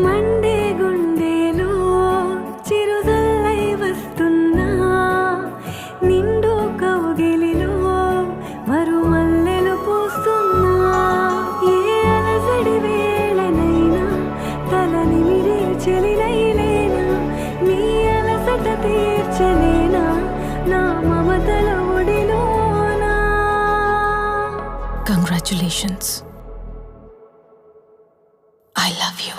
Monday గుండెలో చిరుజల్లై వస్తున్నా నిండు కౌగిలిలో మరుమల్లెలు పూస్తున్నా ఏ అలసడి వేళనైనా తల నిమిరే చెలినైలేనా నీ అలసట తీర్చలేనా నా మమతల ఒడిలోనా. Congratulations. I love you.